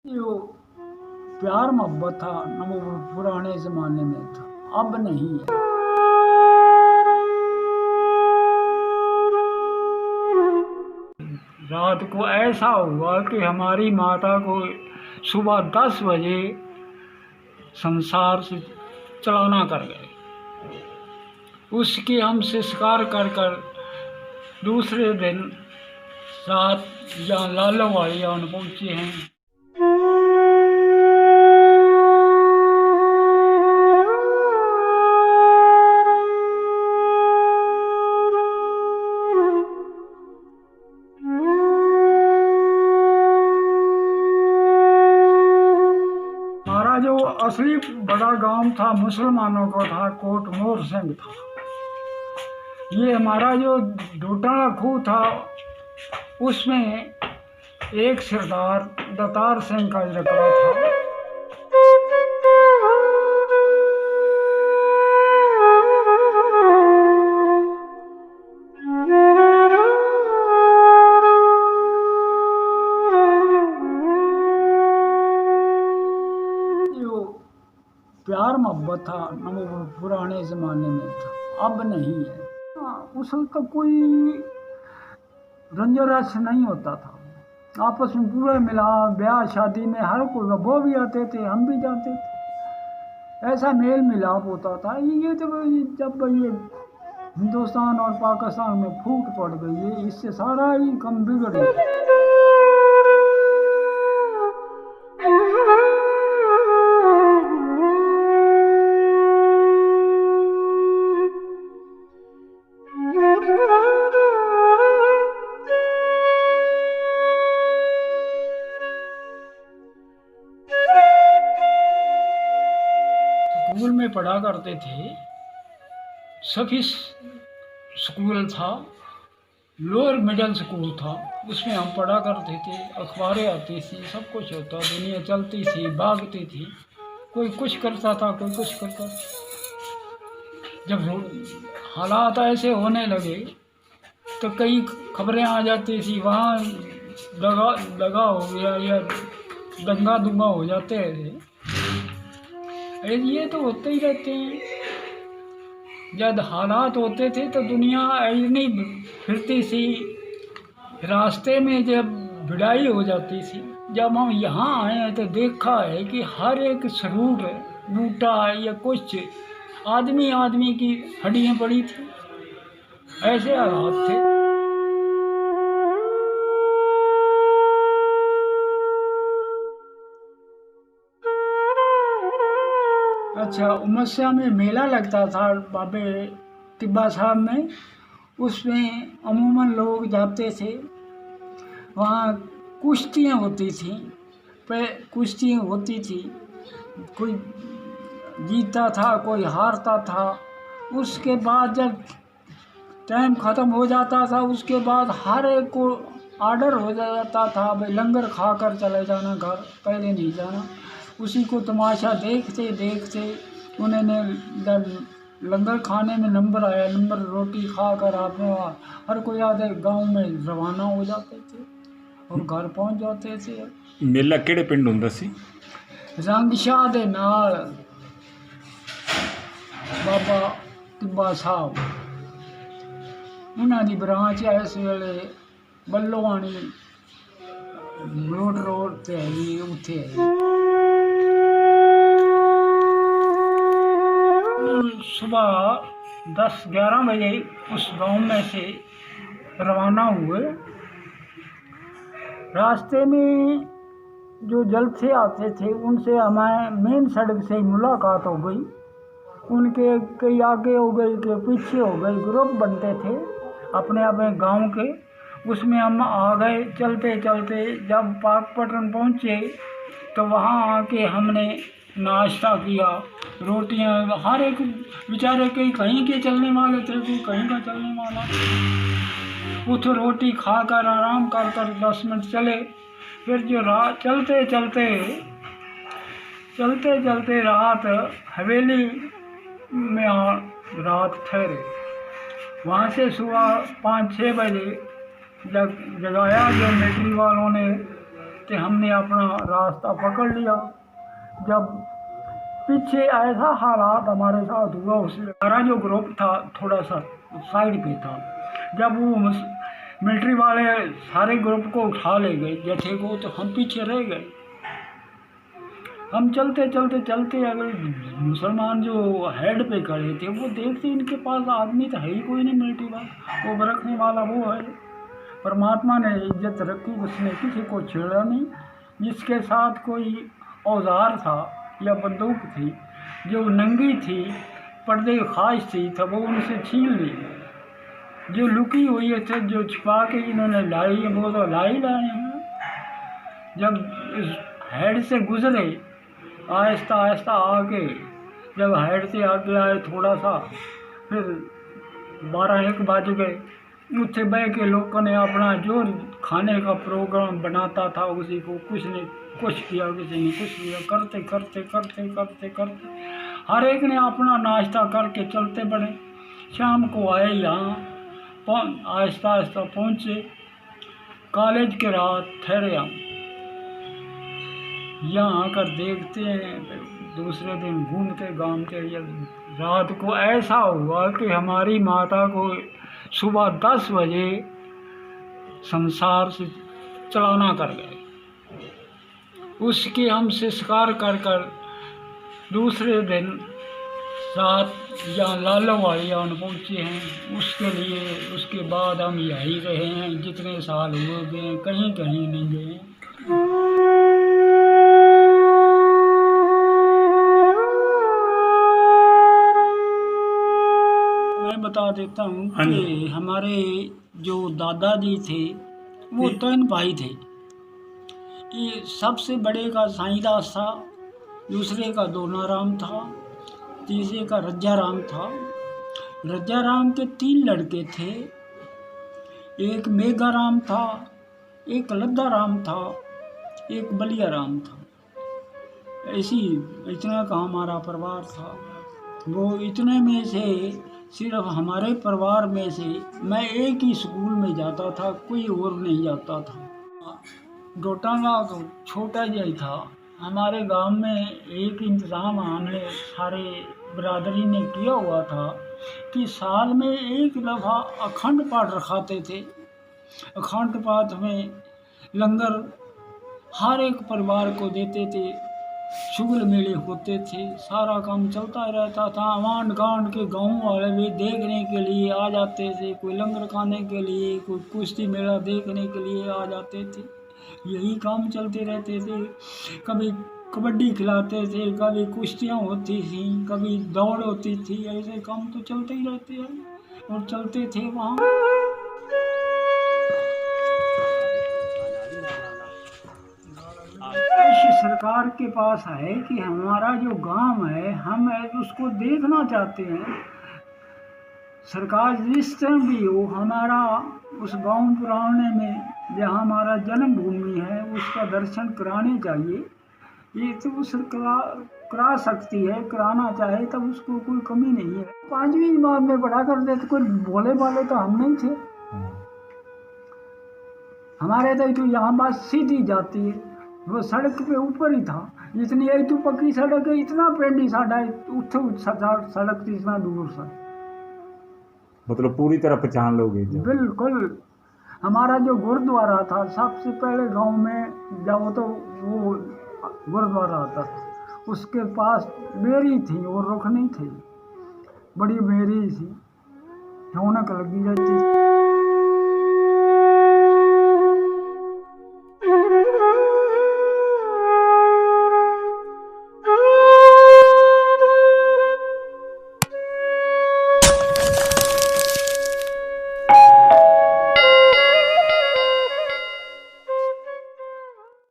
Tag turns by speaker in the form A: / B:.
A: जो प्यार मोहब्बत था न वो पुराने ज़माने में था, अब नहीं है। रात को ऐसा हुआ कि हमारी माता को सुबह 10 बजे संसार से चलाना कर गए। उसकी हम संस्कार कर कर दूसरे दिन रात यहाँ लालवाड़ी आन पहुँचे हैं। हमारा जो असली बड़ा गांव था मुसलमानों का था, कोटमोर सिंह था। ये हमारा जो ढूटाना खूह था उसमें एक सरदार दतार सिंह का रकबा था। जो प्यार मोहब्बत था न वो पुराने ज़माने में था, अब नहीं है। उस वक्त तो कोई रंजोरस नहीं होता था, आपस में पूरा मिला। ब्याह शादी में हर कोई, वो भी आते थे, हम भी जाते थे, ऐसा मेल मिलाप होता था। ये तो जब ये हिंदुस्तान और पाकिस्तान में फूट पड़ गई है, इससे सारा ही कम बिगड़ गया। स्कूल में पढ़ा करते थे, सभी स्कूल था, लोअर मिडिल स्कूल था, उसमें हम पढ़ा करते थे। अखबारें आती थी, सब कुछ होता, दुनिया चलती थी, भागती थी, कोई कुछ करता था, कोई कुछ करता था। जब हालात ऐसे होने लगे तो कई खबरें आ जाती थी, वहाँ दगा हो गया या दंगा दुंगा हो जाते थे। ये तो होते ही रहते हैं। जब हालात होते थे तो दुनिया ऐसी फिरती थी, रास्ते में जब भिड़ाई हो जाती थी। जब हम यहाँ आए हैं तो देखा है कि हर एक सरूर बूटा या कुछ आदमी आदमी की हड्डियाँ पड़ी थी, ऐसे हालात थे। अच्छा, उमस्या में मेला लगता था बाबे टिब्बा साहब में, उसमें अमूमन लोग जाते थे। वहाँ कुश्तियाँ होती थी, कुश्तियाँ होती थी, कोई जीतता था, कोई हारता था। उसके बाद जब टाइम ख़त्म हो जाता था, उसके बाद हर एक को आर्डर हो जाता था, भाई लंगर खा कर चले जाना घर, पहले नहीं जाना। उसी को तमाशा देखते देखते उन्होंने जब लंगर खाने में नंबर आया, नंबर रोटी खा कर आपने हर कोई आधे गांव में रवाना हो जाते थे और घर पहुंच जाते थे।
B: मेला किहड़े पिंड हुंदा सी?
A: रंगशाह दे नाल बाबा टिब्बा साहब, उन्होंने ब्रांच है इस वेले बल्लोवाणी रोड ते है जी, उत्थे है। सुबह 10-11 बजे उस गांव में से रवाना हुए। रास्ते में जो जलसे आते थे उनसे हमारे मेन सड़क से मुलाकात हो गई। उनके कई आगे हो गई, के पीछे हो गई, ग्रुप बनते थे अपने अपने गांव के। उसमें हम आ गए चलते चलते। जब पाकपटन पहुँचे तो वहाँ आके हमने नाश्ता किया, रोटियां। हर एक बेचारे कहीं के चलने वाले थे, कोई कहीं का चलने वाला। कुछ रोटी खाकर आराम कर कर 10 मिनट चले। फिर जो चलते चलते चलते चलते रात हवेली में रात ठहरे। वहाँ से सुबह 5-6 बजे जगाया ज्योमेट्री वालों ने, तो हमने अपना रास्ता पकड़ लिया। जब पीछे ऐसा हालात हमारे साथ हुआ, उसमें हमारा जो ग्रुप था थोड़ा सा साइड पे था। जब वो मिलिट्री वाले सारे ग्रुप को उठा ले गए जत्थे को, तो हम पीछे रह गए। हम चलते चलते चलते, अगर मुसलमान जो हेड पे खड़े थे वो देखते इनके पास आदमी तो है ही कोई नहीं मिलिट्री वाला, वो रखने वाला वो है। परमात्मा ने इज्जत रखी, उसने किसी को छेड़ा नहीं। जिसके साथ कोई औजार था या बंदूक थी जो नंगी थी, पर्दे खास थी, तब वो उनसे छीन ली। जो लुकी हुई थे, जो छुपा के इन्होंने लाई, वो तो लाई लाए हैं। जब इस हेड से गुजरे, आहिस्ता आहिस्ता आगे, जब हेड से आगे आए थोड़ा सा, फिर 12-1 बज गए। उत्थे बह के लोगों ने अपना जो खाने का प्रोग्राम बनाता था उसी को, कुछ ने कुछ किया, किसी ने कुछ किया, करते करते करते करते करते हर एक ने अपना नाश्ता करके चलते बढ़े। शाम को आए यहाँ, आहिस्ता आहिस्ता पहुँचे कॉलेज के रात ठहरे हम। यहाँ आकर देखते हैं, दूसरे दिन घूमते घामते रात को ऐसा हुआ कि हमारी माता को सुबह 10 बजे संसार से चलाना कर गए। उसके हम संस्कार कर कर दूसरे दिन रात यहाँ लालवाड़ी आन पहुँचे हैं। उसके लिए उसके बाद हम यहीं रहे हैं, जितने साल हुए गए कहीं कहीं नहीं गए। मैं बता देता हूँ कि हमारे जो दादाजी थे वो 3 भाई थे। ये सबसे बड़े का साईंदास था, दूसरे का दोनाराम था, तीसरे का रज्जाराम था। रज्जाराम के 3 लड़के थे, एक मेघाराम था, एक लद्दाराम था, एक बलियाराम था। ऐसी इतना का हमारा परिवार था। वो इतने में से सिर्फ हमारे परिवार में से मैं एक ही स्कूल में जाता था, कोई और नहीं जाता था। डोटांगा तो छोटा ही था। हमारे गांव में एक इंतज़ाम हमने सारे बिरादरी ने किया हुआ था कि साल में एक दफ़ा अखंड पाठ रखाते थे। अखंड पाठ में लंगर हर एक परिवार को देते थे, शुगल मेले होते थे, सारा काम चलता रहता था। वांड गांड के गाँव वाले भी देखने के लिए आ जाते थे, कोई लंगर खाने के लिए, कोई कुश्ती मेला देखने के लिए आ जाते थे। यही काम चलते रहते थे। कभी कबड्डी खिलाते थे, कभी कुश्तियाँ होती थी, कभी दौड़ होती थी। ऐसे काम तो चलते ही रहते हैं और चलते थे वहाँ। सरकार के पास है कि हमारा जो गांव है हम उसको देखना चाहते हैं। सरकार जिस तरह भी हो, हमारा उस गांव पुराने में जहाँ हमारा जन्मभूमि है उसका दर्शन कराने चाहिए। ये तो सरकार करा सकती है, कराना चाहे तब उसको कोई कमी नहीं है। 5वीं जमात में पढ़ा करते तो कोई बोले वाले तो हम नहीं थे। हमारे तो यहाँ बात सीधी जाती है, वो सड़क पे ऊपर ही था। जितनी आई तो पक्की सड़क है, इतना पेंडी साढ़ा उठे सड़क थी, इतना दूर सा।
B: मतलब पूरी तरह पहचान लोगे?
A: बिल्कुल। हमारा जो गुरुद्वारा था, सबसे पहले गांव में जाओ तो वो गुरुद्वारा आता था, उसके पास मेरी थी और रुख नहीं थी, बड़ी मेरी थी, रौनक लगी रहती।